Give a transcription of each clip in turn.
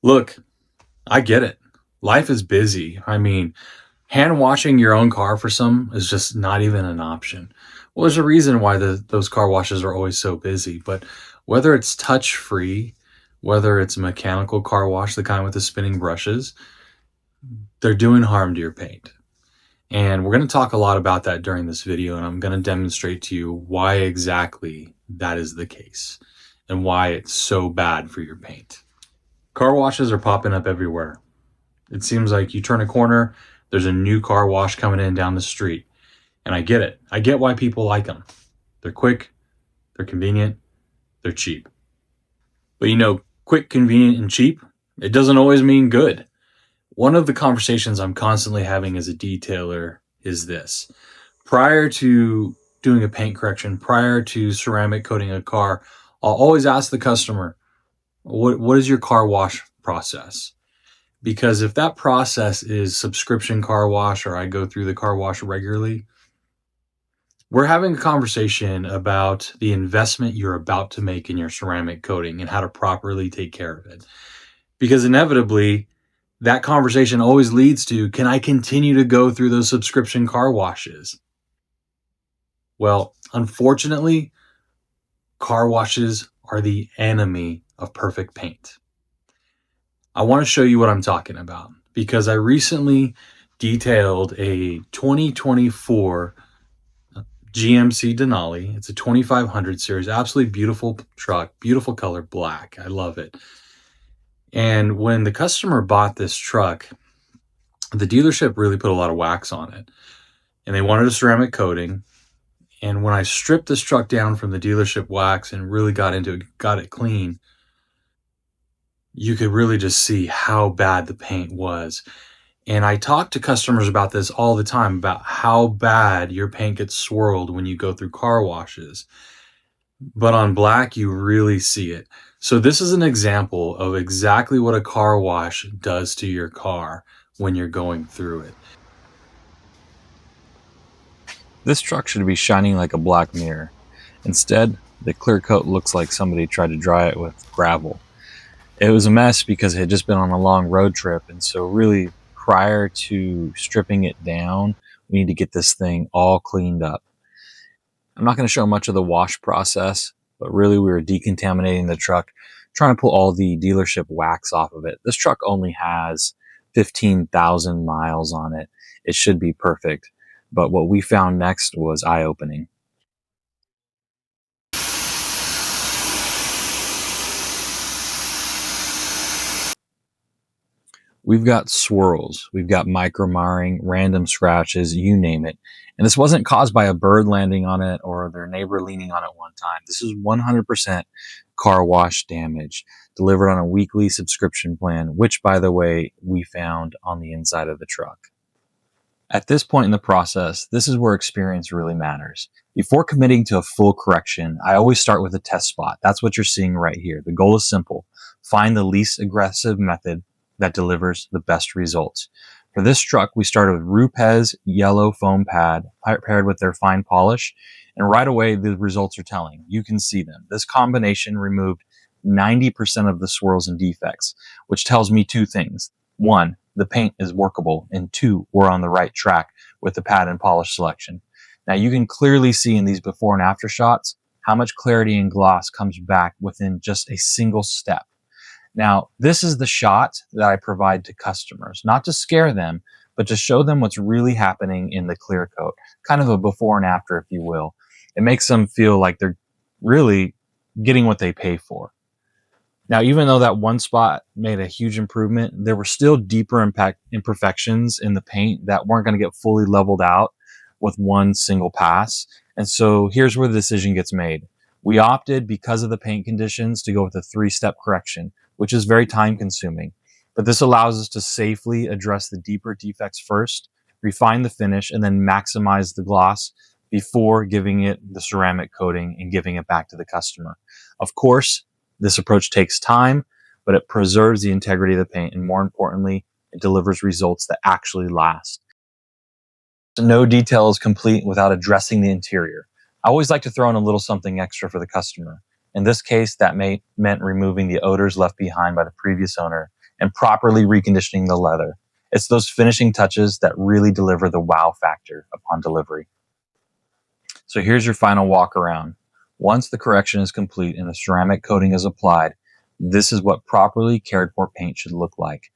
Look, I get it. Life is busy. I mean, hand washing your own car for some is just not even an option. Well, there's a reason why those car washes are always so busy, but whether it's touch free, whether it's a mechanical car wash, the kind with the spinning brushes, they're doing harm to your paint. And we're going to talk a lot about that during this video, and I'm going to demonstrate to you why exactly that is the case and why it's so bad for your paint. Car washes are popping up everywhere. It seems like you turn a corner, there's a new car wash coming in down the street. And I get it. I get why people like them. They're quick, they're convenient, they're cheap. But quick, convenient, and cheap, it doesn't always mean good. One of the conversations I'm constantly having as a detailer is this. Prior to doing a paint correction, prior to ceramic coating a car, I'll always ask the customer, what is your car wash process? Because if that process is subscription car wash or I go through the car wash regularly, we're having a conversation about the investment you're about to make in your ceramic coating and how to properly take care of it. Because inevitably, that conversation always leads to, can I continue to go through those subscription car washes? Well, unfortunately, car washes are the enemy of perfect paint. I want to show you what I'm talking about because I recently detailed a 2024 GMC Denali. It's a 2500 series, absolutely beautiful truck, beautiful color, black. I love it. And when the customer bought this truck, the dealership really put a lot of wax on it. And they wanted a ceramic coating. And when I stripped this truck down from the dealership wax and really got into it, got it clean, you could really just see how bad the paint was. And I talk to customers about this all the time, about how bad your paint gets swirled when you go through car washes. But on black, you really see it. So this is an example of exactly what a car wash does to your car when you're going through it. This truck should be shining like a black mirror. Instead, the clear coat looks like somebody tried to dry it with gravel. It was a mess because it had just been on a long road trip, and so really prior to stripping it down, we need to get this thing all cleaned up. I'm not going to show much of the wash process, but really we were decontaminating the truck, trying to pull all the dealership wax off of it. This truck only has 15,000 miles on it. It should be perfect. But what we found next was eye-opening. We've got swirls, we've got micro marring, random scratches, you name it. And this wasn't caused by a bird landing on it or their neighbor leaning on it one time. This is 100% car wash damage delivered on a weekly subscription plan, which, by the way, we found on the inside of the truck. At this point in the process, this is where experience really matters. Before committing to a full correction, I always start with a test spot. That's what you're seeing right here. The goal is simple. Find the least aggressive method that delivers the best results. For this truck, we started with Rupes yellow foam pad paired with their fine polish, and right away the results are telling. You can see them. This combination removed 90% of the swirls and defects, which tells me two things. One, the paint is workable, and two, we're on the right track with the pad and polish selection. Now you can clearly see in these before and after shots how much clarity and gloss comes back within just a single step. Now, this is the shot that I provide to customers, not to scare them, but to show them what's really happening in the clear coat, kind of a before and after, if you will. It makes them feel like they're really getting what they pay for. Now, even though that one spot made a huge improvement, there were still deeper imperfections in the paint that weren't going to get fully leveled out with one single pass. And so here's where the decision gets made. We opted, because of the paint conditions, to go with a 3-step correction, which is very time consuming. But this allows us to safely address the deeper defects first, refine the finish, and then maximize the gloss before giving it the ceramic coating and giving it back to the customer. Of course, this approach takes time, but it preserves the integrity of the paint, and more importantly, it delivers results that actually last. No detail is complete without addressing the interior. I always like to throw in a little something extra for the customer. In this case, that meant removing the odors left behind by the previous owner and properly reconditioning the leather. It's those finishing touches that really deliver the wow factor upon delivery. So here's your final walk around. Once the correction is complete and the ceramic coating is applied, this is what properly cared for paint should look like.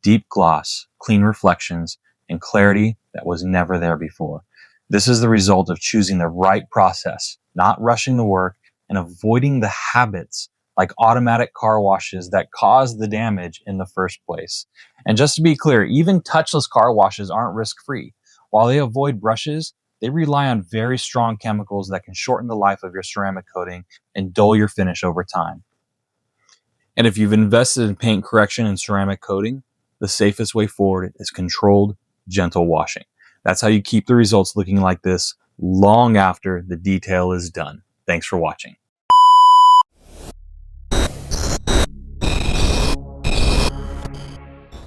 Deep gloss, clean reflections, and clarity that was never there before. This is the result of choosing the right process, not rushing the work, and avoiding the habits like automatic car washes that cause the damage in the first place. And just to be clear, even touchless car washes aren't risk-free. While they avoid brushes, they rely on very strong chemicals that can shorten the life of your ceramic coating and dull your finish over time. And if you've invested in paint correction and ceramic coating, the safest way forward is controlled, gentle washing. That's how you keep the results looking like this long after the detail is done. Thanks for watching.